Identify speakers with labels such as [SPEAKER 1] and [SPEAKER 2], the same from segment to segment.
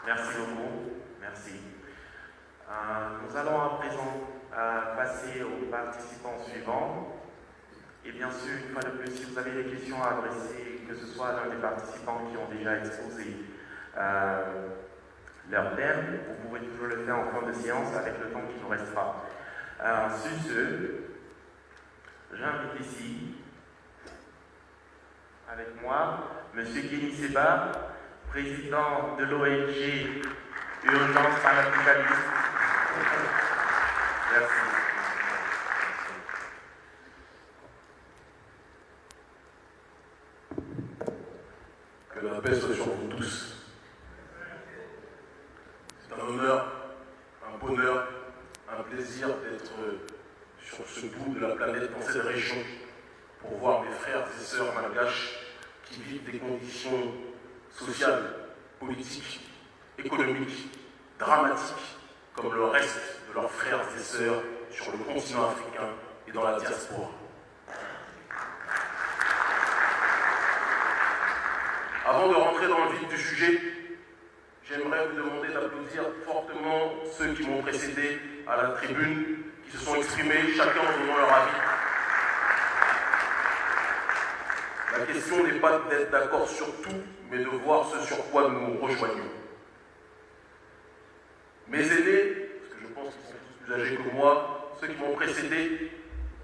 [SPEAKER 1] Merci beaucoup. Merci. Nous allons à présent passer aux participants suivants. Et bien sûr, une fois de plus, si vous avez des questions à adresser, que ce soit à l'un des participants qui ont déjà exposé leur thème, vous pouvez toujours le faire en fin de séance avec le temps qui nous restera. Sur ce, j'invite ici, avec moi, M. Kenny Seba, président de l'ONG Urgence Panafricaniste. Merci.
[SPEAKER 2] Que la paix soit sur vous tous. C'est un honneur, un bonheur, un plaisir d'être sur ce bout de la planète, dans cette région, pour voir mes frères et sœurs malgaches qui vivent des conditions sociales, politiques, économiques, dramatiques, comme le reste de leurs frères et sœurs sur le continent africain et dans la diaspora. Avant de rentrer dans le vif du sujet, j'aimerais vous demander d'applaudir fortement ceux qui m'ont précédé à la tribune, qui se sont exprimés, chacun en donnant leur avis. La question n'est pas d'être d'accord sur tout, mais de voir ce sur quoi nous nous rejoignons. Mes aînés, parce que je pense qu'ils sont tous plus âgés que moi, ceux qui m'ont précédé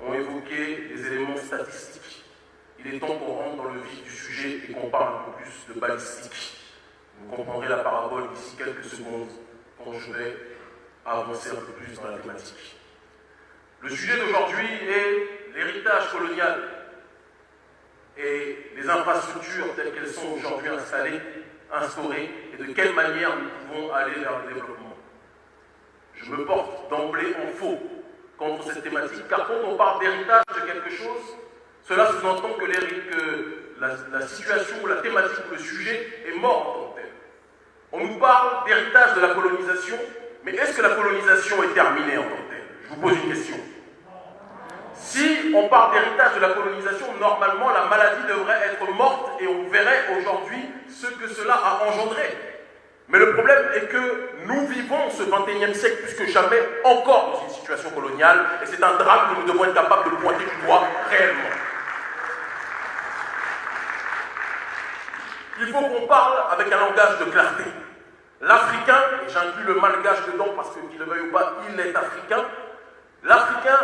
[SPEAKER 2] ont évoqué des éléments statistiques. Il est temps qu'on rentre dans le vif du sujet et qu'on parle un peu plus de balistique. Vous comprendrez la parabole d'ici quelques secondes quand je vais avancer un peu plus dans la thématique. Le sujet d'aujourd'hui est l'héritage colonial et les infrastructures telles qu'elles sont aujourd'hui instaurées et de quelle manière nous pouvons aller vers le développement. Je me porte d'emblée en faux contre cette thématique, car quand on parle d'héritage de quelque chose, cela sous-entend que la situation ou la thématique ou le sujet est mort en tant que tel. On nous parle d'héritage de la colonisation, mais est-ce que la colonisation est terminée en tant que telle? Je vous pose une question. Si on parle d'héritage de la colonisation, normalement la maladie devrait être morte et on verrait aujourd'hui ce que cela a engendré. Mais le problème est que nous vivons ce 21e siècle plus que jamais encore dans une situation coloniale et c'est un drame que nous devons être capables de pointer du doigt réellement. Il faut qu'on parle avec un langage de clarté. L'Africain, et j'inclus le malgache dedans parce que, qu'il le veuille ou pas, il est africain. L'Africain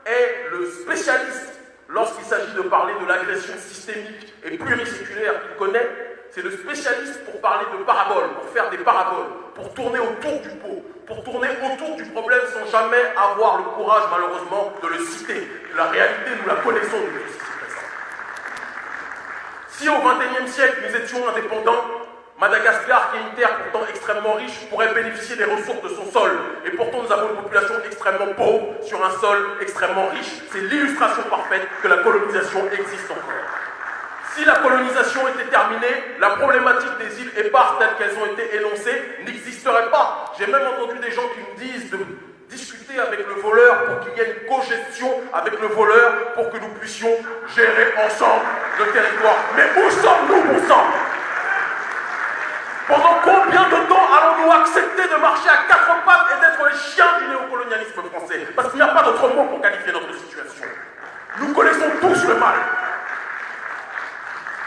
[SPEAKER 2] est le spécialiste lorsqu'il s'agit de parler de l'agression systémique et pluriséculaire qu'il connaît. C'est le spécialiste pour parler de paraboles, pour faire des paraboles, pour tourner autour du pot, pour tourner autour du problème sans jamais avoir le courage, malheureusement, de le citer. La réalité, nous la connaissons de tous ici présents. Si au XXIe siècle, nous étions indépendants, Madagascar, qui est une terre pourtant extrêmement riche, pourrait bénéficier des ressources de son sol. Et pourtant, nous avons une population extrêmement pauvre sur un sol extrêmement riche. C'est l'illustration parfaite que la colonisation existe encore. Si la colonisation était terminée, la problématique des îles éparses telles qu'elles ont été énoncées n'existerait pas. J'ai même entendu des gens qui me disent de discuter avec le voleur pour qu'il y ait une cogestion avec le voleur pour que nous puissions gérer ensemble le territoire. Mais où sommes-nous, bon sang ? Pendant combien de temps allons-nous accepter de marcher à quatre pattes et d'être les chiens du néocolonialisme français? Parce qu'il n'y a pas d'autre mot pour qualifier notre situation. Nous connaissons tous le mal.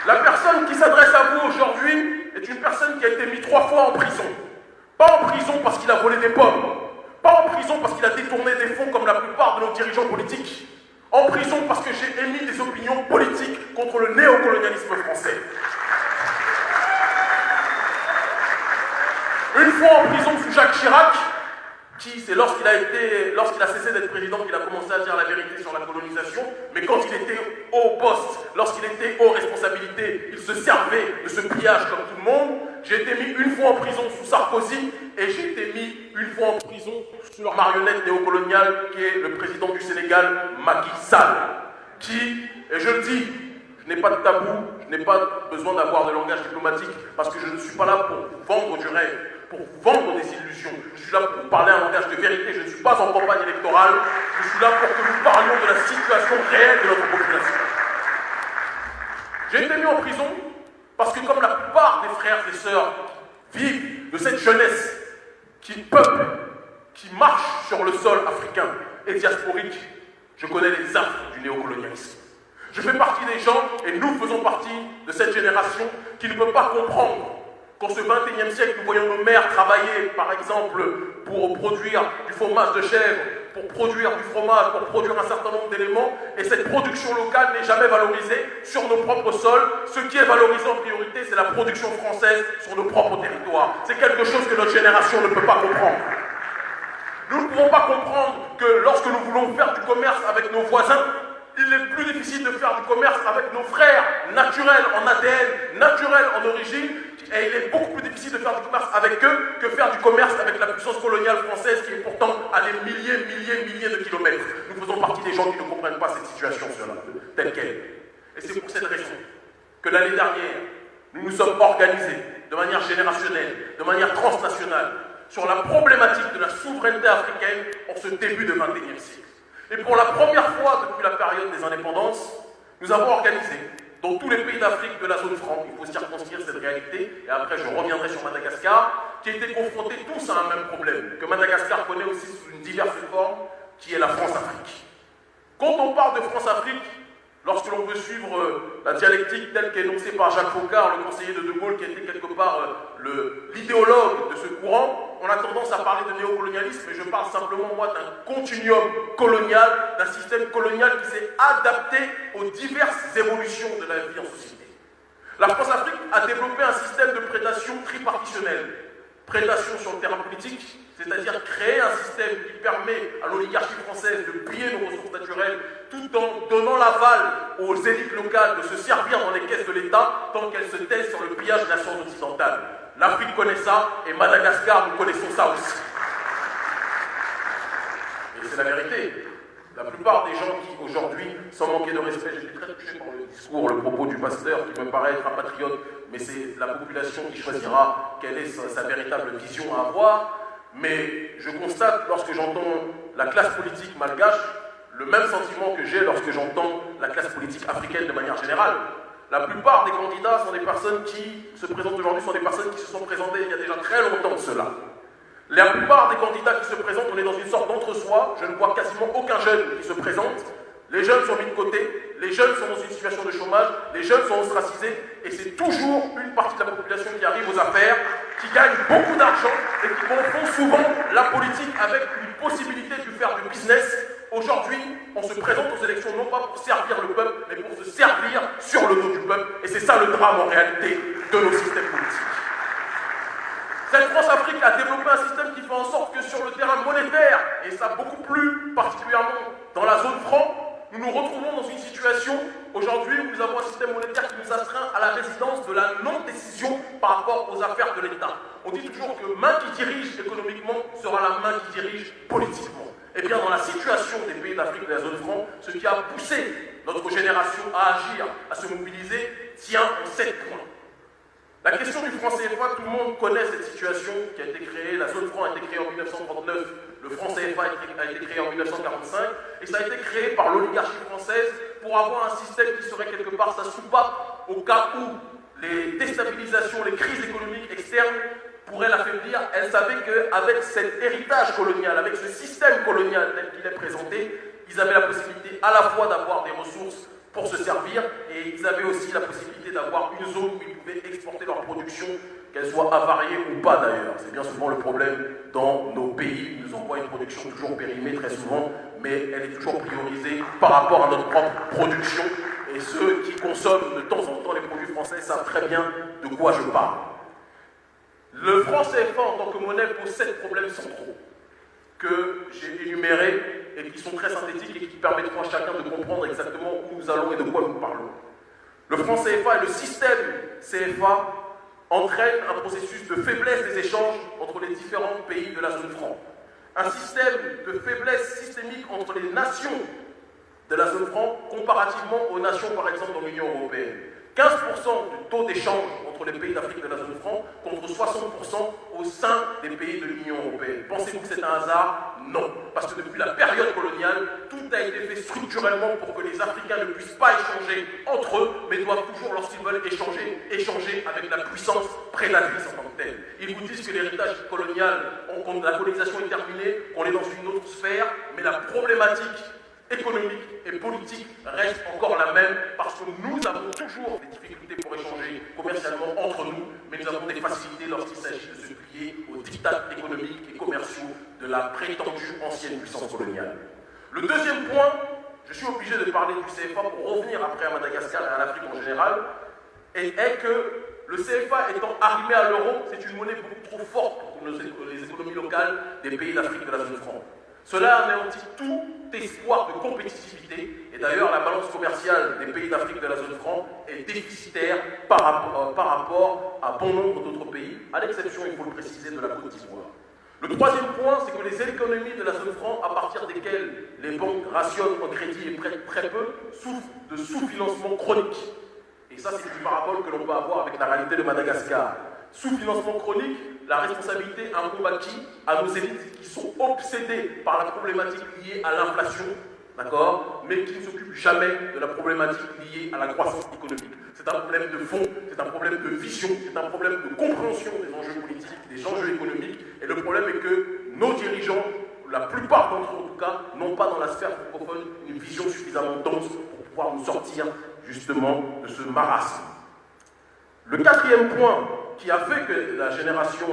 [SPEAKER 2] La personne qui s'adresse à vous aujourd'hui est une personne qui a été mise 3 fois en prison. Pas en prison parce qu'il a volé des pommes. Pas en prison parce qu'il a détourné des fonds comme la plupart de nos dirigeants politiques. En prison parce que j'ai émis des opinions politiques contre le néocolonialisme français. Une fois en prison sous Jacques Chirac, c'est lorsqu'il a cessé d'être président qu'il a commencé à dire la vérité sur la colonisation, mais quand il était au poste, lorsqu'il était aux responsabilités, il se servait de ce pillage comme tout le monde. J'ai été mis une fois en prison sous Sarkozy et j'ai été mis une fois en prison sous leur marionnette néocoloniale qui est le président du Sénégal, Macky Sall, qui, et je le dis, je n'ai pas de tabou, je n'ai pas besoin d'avoir de langage diplomatique parce que je ne suis pas là pour vendre du rêve, pour vendre des illusions. Je suis là pour parler un langage de vérité. Je ne suis pas en campagne électorale. Je suis là pour que nous parlions de la situation réelle de notre population. J'ai été mis en prison parce que comme la plupart des frères et sœurs vivent de cette jeunesse qui peuple, qui marche sur le sol africain et diasporique, je connais les affres du néocolonialisme. Je fais partie des gens, et nous faisons partie de cette génération qui ne peut pas comprendre qu'en ce XXIe siècle, nous voyons nos mères travailler, par exemple, pour produire du fromage de chèvre, pour produire du fromage, pour produire un certain nombre d'éléments, et cette production locale n'est jamais valorisée sur nos propres sols. Ce qui est valorisé en priorité, c'est la production française sur nos propres territoires. C'est quelque chose que notre génération ne peut pas comprendre. Nous ne pouvons pas comprendre que lorsque nous voulons faire du commerce avec nos voisins, il est plus difficile de faire du commerce avec nos frères naturels en ADN, naturels en origine, et il est beaucoup plus difficile de faire du commerce avec eux que faire du commerce avec la puissance coloniale française qui est pourtant à des milliers de kilomètres. Nous faisons partie des gens qui ne comprennent pas cette situation telle qu'elle. Et c'est pour cette raison que l'année dernière, nous nous sommes organisés de manière générationnelle, de manière transnationale, sur la problématique de la souveraineté africaine en ce début de XXIe siècle. Et pour la première fois depuis la période des indépendances, nous avons organisé dans tous les pays d'Afrique de la zone franc, il faut circonscrire cette réalité, et après je reviendrai sur Madagascar, qui étaient confrontés tous à un même problème, que Madagascar connaît aussi sous une diverse forme, qui est la France-Afrique. Quand on parle de France-Afrique, lorsque l'on veut suivre la dialectique telle qu'énoncée par Jacques Faucard, le conseiller de De Gaulle, qui était quelque part l'idéologue de ce courant, on a tendance à parler de néocolonialisme, mais je parle simplement, moi, d'un continuum colonial, d'un système colonial qui s'est adapté aux diverses évolutions de la vie en société. La France-Afrique a développé un système de prédation tripartitionnelle. Prédation sur le terrain politique, c'est-à-dire créer un système qui permet à l'oligarchie française de piller nos ressources naturelles tout en donnant l'aval aux élites locales de se servir dans les caisses de l'État tant qu'elles se taisent sur le pillage des nations occidentales. L'Afrique connaît ça et Madagascar, nous connaissons ça aussi. Et c'est la vérité. La plupart des gens qui aujourd'hui, sans manquer de respect, j'étais très touché par le discours, le propos du pasteur qui me paraît être un patriote, mais c'est la population qui choisira quelle est sa véritable vision à avoir. Mais je constate, lorsque j'entends la classe politique malgache, le même sentiment que j'ai lorsque j'entends la classe politique africaine de manière générale. La plupart des candidats sont des personnes qui se présentent aujourd'hui, sont des personnes qui se sont présentées il y a déjà très longtemps de cela. La plupart des candidats qui se présentent, on est dans une sorte d'entre-soi. Je ne vois quasiment aucun jeune qui se présente. Les jeunes sont mis de côté, les jeunes sont dans une situation de chômage, les jeunes sont ostracisés, et c'est toujours une partie de la population qui arrive aux affaires, qui gagne beaucoup d'argent et qui confond souvent la politique avec une possibilité de faire du business. Aujourd'hui, on se présente aux élections non pas pour servir le peuple, mais pour se servir sur le dos du peuple, et c'est ça le drame en réalité de nos systèmes politiques. Cette France-Afrique a développé un système qui fait en sorte que sur le terrain monétaire, et ça beaucoup plus particulièrement dans la zone franc, nous nous retrouvons dans une situation aujourd'hui où nous avons un système monétaire qui nous astreint à la résidence de la non-décision par rapport aux affaires de l'État. On dit toujours que main qui dirige économiquement sera la main qui dirige politiquement. Eh bien, dans la situation des pays d'Afrique de la zone franc, ce qui a poussé notre génération à agir, à se mobiliser, tient en 7 points. La question du franc CFA, tout le monde connaît cette situation qui a été créée. La zone franc a été créée en 1939, le franc CFA a été créé en 1945, et ça a été créé par l'oligarchie française pour avoir un système qui serait quelque part sa soupape au cas où les déstabilisations, les crises économiques externes pourraient l'affaiblir. Elle savait qu'avec cet héritage colonial, avec ce système colonial tel qu'il est présenté, ils avaient la possibilité à la fois d'avoir des ressources pour se servir, et ils avaient aussi la possibilité d'avoir une zone où ils pouvaient exporter leur production, qu'elle soit avariée ou pas d'ailleurs. C'est bien souvent le problème dans nos pays. Ils nous envoient une production toujours périmée très souvent, mais elle est toujours priorisée par rapport à notre propre production. Et ceux qui consomment de temps en temps les produits français savent très bien de quoi je parle. Le franc CFA en tant que monnaie pose 7 problèmes centraux que j'ai énumérés et qui sont très synthétiques et qui permettront à chacun de comprendre exactement où nous allons et de quoi nous parlons. Le franc CFA et le système CFA entraînent un processus de faiblesse des échanges entre les différents pays de la zone franc. Un système de faiblesse systémique entre les nations de la zone franc comparativement aux nations, par exemple, dans l'Union européenne. 15% du taux d'échange entre entre les pays d'Afrique de la zone franc contre 60% au sein des pays de l'Union européenne. Pensez-vous que c'est un hasard? Non. Parce que depuis la période coloniale, tout a été fait structurellement pour que les Africains ne puissent pas échanger entre eux, mais doivent toujours, lorsqu'ils veulent échanger avec la puissance prédatrice en tant que telle. Ils vous disent que l'héritage colonial, quand la colonisation est terminée, qu'on est dans une autre sphère, mais la problématique économique et politique reste encore la même parce que nous avons toujours des difficultés pour échanger commercialement entre nous, mais nous avons des facilités lorsqu'il s'agit de se plier aux dictats économiques et commerciaux de la prétendue ancienne puissance coloniale. Le deuxième point, je suis obligé de parler du CFA pour revenir après à Madagascar et à l'Afrique en général, est que le CFA étant arrimé à l'euro, c'est une monnaie beaucoup trop forte pour les économies locales des pays d'Afrique de la zone franc. Cela anéantit tout espoir de compétitivité et d'ailleurs la balance commerciale des pays d'Afrique de la zone franc est déficitaire par rapport à bon nombre d'autres pays, à l'exception, il faut le préciser, de la Côte d'Ivoire. Le troisième point, c'est que les économies de la zone franc, à partir desquelles les banques rationnent en crédit et prêtent très peu, souffrent de sous-financement chronique. Et ça, c'est une parabole que l'on peut avoir avec la réalité de Madagascar. Sous-financement chronique, la responsabilité incombe à qui? À nos élites qui sont obsédées par la problématique liée à l'inflation, d'accord, mais qui ne s'occupent jamais de la problématique liée à la croissance économique. C'est un problème de fond, c'est un problème de vision, c'est un problème de compréhension des enjeux politiques, des enjeux économiques. Et le problème est que nos dirigeants, la plupart d'entre eux en tout cas, n'ont pas dans la sphère francophone une vision suffisamment dense pour pouvoir nous sortir justement de ce marasme. Le quatrième point qui a fait que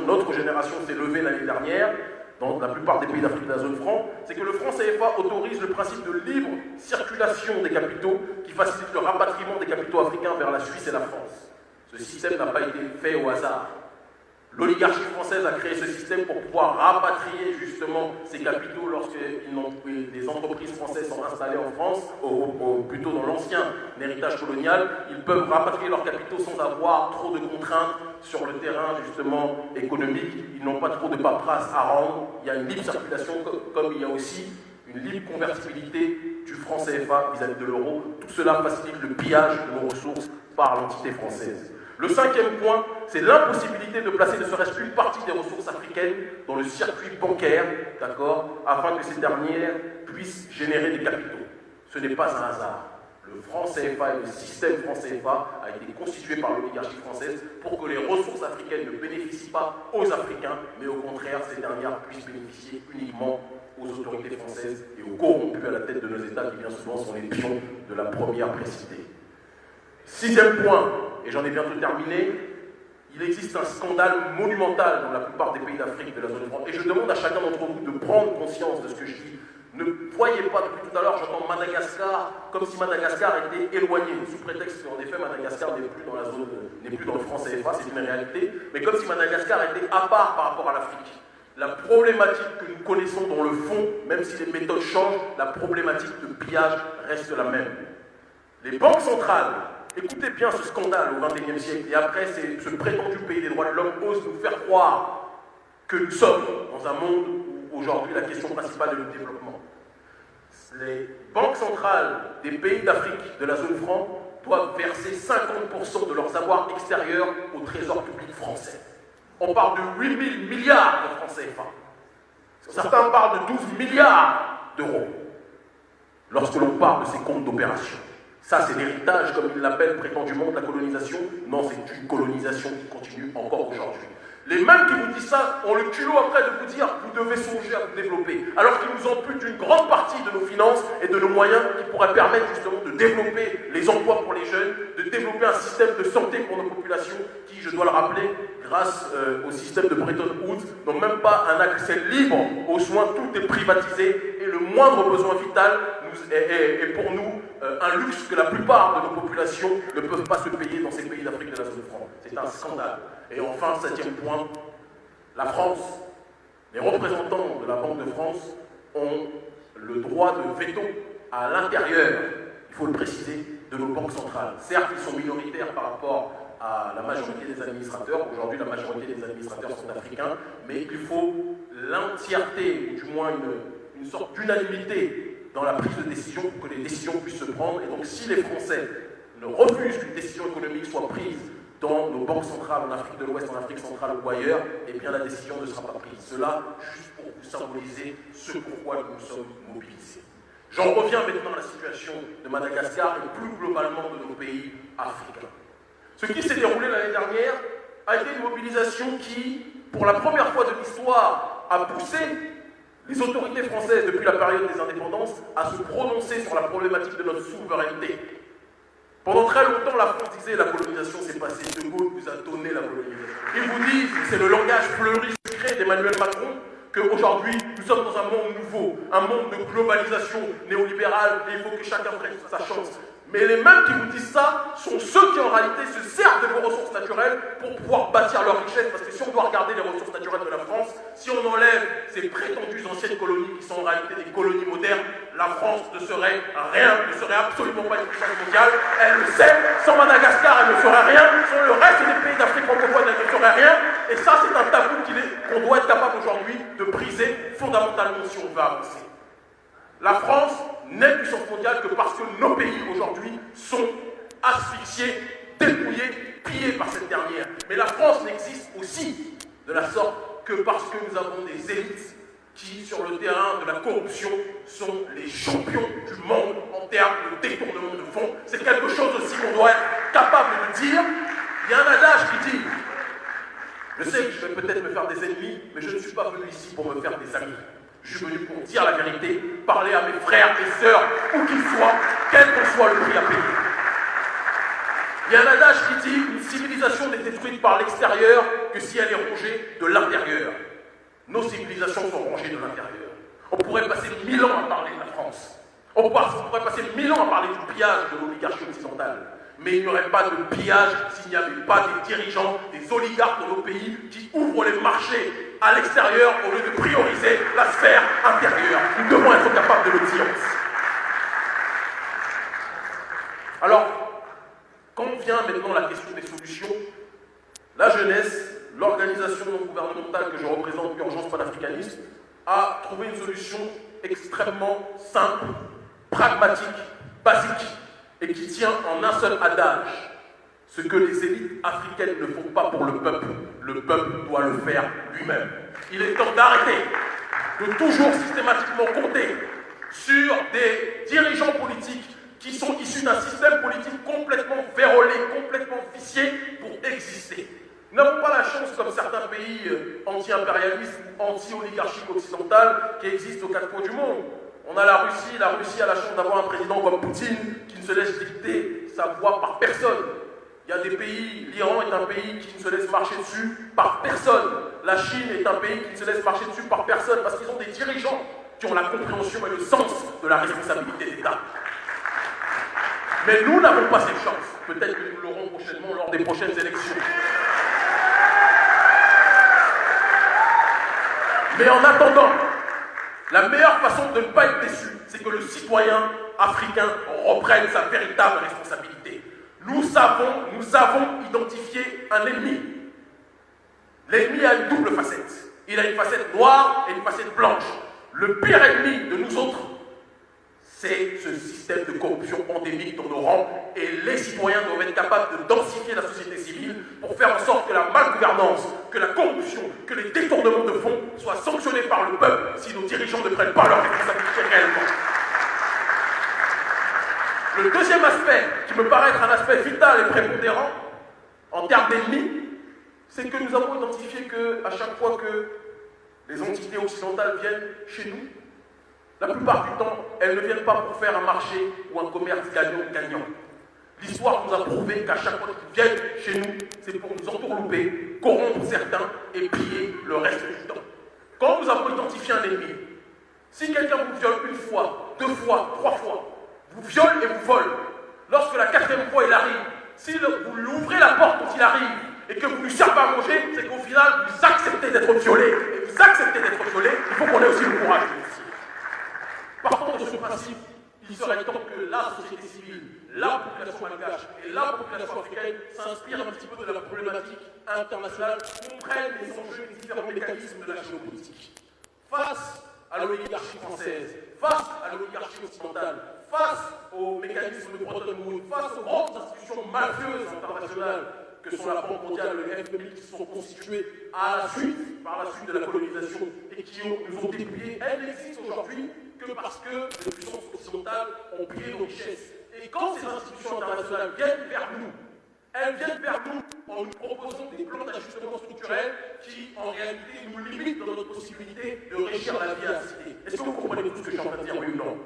[SPEAKER 2] notre génération s'est levée l'année dernière, dans la plupart des pays d'Afrique de la zone franc, c'est que le franc CFA autorise le principe de libre circulation des capitaux qui facilite le rapatriement des capitaux africains vers la Suisse et la France. Ce système n'a pas été fait au hasard. L'oligarchie française a créé ce système pour pouvoir rapatrier justement ces capitaux lorsque des entreprises françaises sont installées en France, plutôt dans l'ancien héritage colonial. Ils peuvent rapatrier leurs capitaux sans avoir trop de contraintes sur le terrain justement économique. Ils n'ont pas trop de paperasse à rendre. Il y a une libre circulation comme il y a aussi une libre convertibilité du franc CFA vis-à-vis de l'euro. Tout cela facilite le pillage de nos ressources par l'entité française. Le cinquième point, c'est l'impossibilité de placer ne serait-ce qu'une partie des ressources africaines dans le circuit bancaire, d'accord, afin que ces dernières puissent générer des capitaux. Ce n'est pas un hasard. Le franc CFA et le système franc CFA a été constitué par l'oligarchie française pour que les ressources africaines ne bénéficient pas aux Africains, mais au contraire, ces dernières puissent bénéficier uniquement aux autorités françaises et aux corrompus à la tête de nos États qui bien souvent sont les pions de la première précité. Sixième point, et j'en ai bientôt terminé, il existe un scandale monumental dans la plupart des pays d'Afrique de la zone franc. Et je demande à chacun d'entre vous de prendre conscience de ce que je dis. Ne voyez pas, depuis tout à l'heure, j'entends Madagascar comme si Madagascar était éloigné, sous prétexte qu'en effet Madagascar n'est plus dans la zone, n'est plus dans le franc CFA, c'est une réalité, mais comme si Madagascar était à part par rapport à l'Afrique. La problématique que nous connaissons dans le fond, même si les méthodes changent, la problématique de pillage reste la même. Les banques centrales, écoutez bien ce scandale au XXIe siècle, et après ce prétendu pays des droits de l'homme ose nous faire croire que nous sommes dans un monde où aujourd'hui la question principale est le développement. Les banques centrales des pays d'Afrique de la zone franc doivent verser 50% de leurs avoirs extérieurs au trésor public français. On parle de 8 000 milliards de francs CFA. Certains parlent de 12 milliards d'euros lorsque l'on parle de ces comptes d'opération. Ça, c'est l'héritage, comme ils l'appellent prétendument, de la colonisation. Non, c'est une colonisation qui continue encore aujourd'hui. Les mêmes qui vous disent ça ont le culot après de vous dire vous devez songer à vous développer, alors qu'ils nous amputent une grande partie de nos finances et de nos moyens qui pourraient permettre justement de développer les emplois pour les jeunes, de développer un système de santé pour nos populations qui, je dois le rappeler, grâce au système de Bretton Woods, n'ont même pas un accès libre aux soins, tout est privatisé et le moindre besoin vital est pour nous un luxe que la plupart de nos populations ne peuvent pas se payer dans ces pays d'Afrique de la zone franc. C'est un scandale. Et enfin, septième point, la France, les représentants de la Banque de France ont le droit de veto à l'intérieur, il faut le préciser, de nos banques centrales. Certes, ils sont minoritaires par rapport à la majorité des administrateurs. Aujourd'hui, la majorité des administrateurs sont africains, mais il faut l'entièreté, ou du moins une sorte d'unanimité dans la prise de décision pour que les décisions puissent se prendre. Et donc, si les Français ne refusent qu'une décision économique soit prise dans nos banques centrales en Afrique de l'Ouest, en Afrique centrale ou ailleurs, eh bien la décision ne sera pas prise. Cela, juste pour vous symboliser ce pourquoi nous sommes mobilisés. J'en reviens maintenant à la situation de Madagascar et plus globalement de nos pays africains. Ce qui s'est déroulé l'année dernière a été une mobilisation qui, pour la première fois de l'histoire, a poussé les autorités françaises depuis la période des indépendances à se prononcer sur la problématique de notre souveraineté. Pendant très longtemps, la France disait la colonisation s'est passée, De Gaulle vous a donné la colonisation. Ils vous disent, c'est le langage fleuri secret d'Emmanuel Macron, qu'aujourd'hui, nous sommes dans un monde nouveau, un monde de globalisation néolibérale, et il faut que chacun prenne sa chance. Mais les mêmes qui vous disent ça sont ceux qui en réalité se servent de vos ressources naturelles pour pouvoir bâtir leur richesse. Parce que si on doit regarder les ressources naturelles de la France, si on enlève ces prétendues anciennes colonies qui sont en réalité des colonies modernes, la France ne serait rien, ne serait absolument pas une puissance mondiale. Elle le sait, sans Madagascar, elle ne ferait rien, sans le reste des pays d'Afrique francophone, elle ne ferait rien. Et ça, c'est un tabou qu'on doit être capable aujourd'hui de briser fondamentalement si on veut avancer. La France n'est puissance mondiale que parce que nos pays aujourd'hui sont asphyxiés, dépouillés, pillés par cette dernière. Mais la France n'existe aussi de la sorte que parce que nous avons des élites qui, sur le terrain de la corruption, sont les champions du monde en termes de détournement de fonds. C'est quelque chose aussi qu'on doit être capable de dire. Il y a un adage qui dit, je sais que je vais peut-être me faire des ennemis, mais je ne suis pas venu ici pour me faire des amis. Je suis venu pour dire la vérité, parler à mes frères et sœurs, où qu'ils soient, quel que soit le prix à payer. Il y a un adage qui dit une civilisation n'est détruite par l'extérieur que si elle est rongée de l'intérieur. Nos civilisations sont rongées de l'intérieur. On pourrait passer 1000 ans à parler de la France. On pourrait passer 1000 ans à parler du pillage de l'oligarchie occidentale. Mais il n'y aurait pas de pillage s'il n'y avait pas des dirigeants, des oligarques dans nos pays qui ouvrent les marchés à l'extérieur au lieu de prioriser la sphère intérieure. Nous devons être capables de le dire aussi. Alors, quand vient maintenant la question des solutions, la jeunesse, l'organisation non gouvernementale que je représente, l'urgence panafricaniste, a trouvé une solution extrêmement simple, pragmatique, basique, et qui tient en un seul adage. Ce que les élites africaines ne font pas pour le peuple doit le faire lui-même. Il est temps d'arrêter de toujours systématiquement compter sur des dirigeants politiques qui sont issus d'un système politique complètement vérolé, complètement vicié pour exister. Nous n'avons pas la chance, comme certains pays anti-impérialistes ou anti-oligarchiques occidentales qui existent aux quatre coins du monde. On a la Russie a la chance d'avoir un président comme Poutine qui ne se laisse dicter sa voix par personne. Il y a des pays, l'Iran est un pays qui ne se laisse marcher dessus par personne. La Chine est un pays qui ne se laisse marcher dessus par personne parce qu'ils ont des dirigeants qui ont la compréhension et le sens de la responsabilité d'État. Mais nous n'avons pas cette chance. Peut-être que nous l'aurons prochainement lors des prochaines élections. Mais en attendant, la meilleure façon de ne pas être déçu, c'est que le citoyen africain reprenne sa véritable responsabilité. Nous avons identifié un ennemi. L'ennemi a une double facette. Il a une facette noire et une facette blanche. Le pire ennemi de nous autres, c'est ce système de corruption endémique dans nos rangs. Et les citoyens doivent être capables de densifier la société civile pour faire en sorte que la malgouvernance, que la corruption, que les détournements de fonds soient sanctionnés par le peuple si nos dirigeants ne prennent pas leurs responsabilités réellement. Le deuxième aspect, qui me paraît être un aspect vital et prépondérant en termes d'ennemis, c'est que nous avons identifié qu'à chaque fois que les entités occidentales viennent chez nous, la plupart du temps, elles ne viennent pas pour faire un marché ou un commerce gagnant-gagnant. L'histoire nous a prouvé qu'à chaque fois qu'ils viennent chez nous, c'est pour nous entourlouper, corrompre certains et piller le reste du temps. Quand nous avons identifié un ennemi, si quelqu'un vous viole une fois, 2 fois, 3 fois, vous viole et vous vole. Lorsque la 4e fois il arrive, si vous lui ouvrez la porte quand il arrive et que vous lui servez à manger, c'est qu'au final vous acceptez d'être violé. Et vous acceptez d'être violé, il faut qu'on ait aussi le courage de le dire. Partant de ce principe, il serait temps que la société civile, la population malgache et la population africaine s'inspirent un petit peu de la problématique internationale, comprennent les enjeux des différents mécanismes de la géopolitique. Face à l'oligarchie française, face à l'oligarchie occidentale, face aux mécanismes de Bretton Woods, face aux grandes institutions mafieuses internationales que sont la Banque mondiale et le FMI, qui se sont constituées par la suite de la colonisation et qui nous ont dépouillés, elles n'existent aujourd'hui que parce que les puissances occidentales ont pillé nos richesses. Et quand ces institutions internationales viennent vers nous, elles viennent vers nous en nous proposant des plans d'ajustement structurel qui, en réalité, nous limitent dans notre possibilité de régir la vie à la cité. Est-ce que vous comprenez tout ce que je suis en train de dire, oui ou non?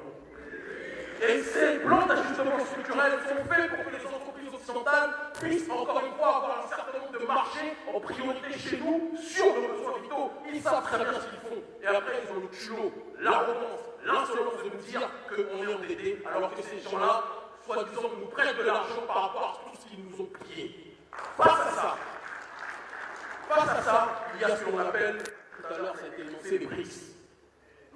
[SPEAKER 2] Et ces plans d'ajustement structurel sont faits pour que les entreprises occidentales puissent, encore une fois, avoir un certain nombre de marchés en priorité chez nous sur nos besoins vitaux. Ils savent très bien ce qu'ils font. Et après, ils ont le culot, l'arrogance, l'insolence de nous dire qu'on est endettés, alors que ces gens-là, soi-disant, nous prêtent de l'argent par rapport à tout ce qu'ils nous ont pillé. Face à ça, il y a ce qu'on appelle, tout à l'heure ça a été énoncé, les BRICS.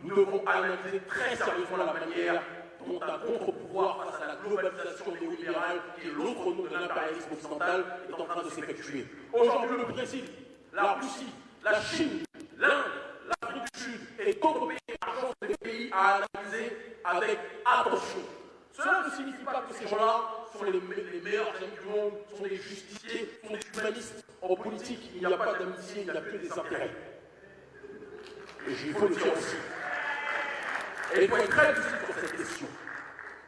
[SPEAKER 2] Nous devons analyser très sérieusement la manière dont un contre-pouvoir face à la globalisation néolibérale, qui est l'autre nom de l'impérialisme occidental, est en train de s'effectuer. Aujourd'hui, le Brésil, la Russie, la Chine, l'Inde, l'Afrique du Sud et d'autres pays émergents sont des pays à analyser avec attention. Cela ne signifie pas que ces gens-là sont les meilleurs amis du monde, sont des justiciers, sont des humanistes. En politique, il n'y a pas d'amitié, il n'y a que des intérêts. Et il faut le dire aussi. Et il faut être très lucide sur cette question.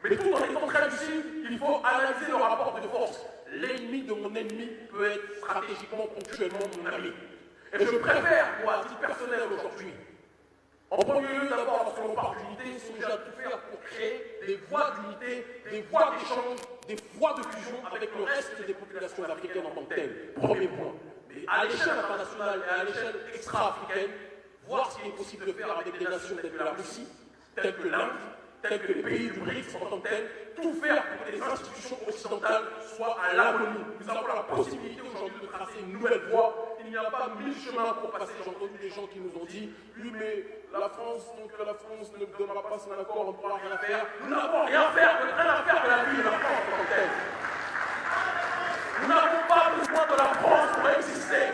[SPEAKER 2] Mais tout en étant très lucide, il faut analyser le rapport de force. L'ennemi de mon ennemi peut être stratégiquement, ponctuellement mon ami. Et je préfère, moi, à titre personnel aujourd'hui, en premier lieu, d'abord, lorsque l'on parle d'unité, songer à tout faire pour créer des voies d'unité, des voies d'échange, des voies de fusion avec le reste des populations africaines en tant que telles. Premier point. Mais à l'échelle internationale et à l'échelle extra-africaine, voir ce qu'il est possible de faire avec des nations telles que la Russie, telles que l'Inde, tels que les pays du BRICS en tant que tels, tout faire pour que les institutions occidentales soient à l'agonie. Nous avons la possibilité aujourd'hui de tracer une nouvelle voie. Il n'y a pas 1000 chemins pour passer. J'ai entendu des gens qui nous ont dit « Oui, mais la France ne donnera pas son accord, on ne pourra rien faire. » Nous n'avons rien à faire de la vie de la France en tant que telle. Nous n'avons pas besoin de la France pour exister.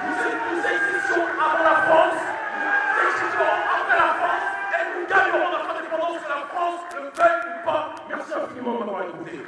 [SPEAKER 2] Nous existons avant la France, nous existons après la France, et nous gagnerons notre indépendance que la France le veuille ou pas. Merci infiniment de m'avoir écouté.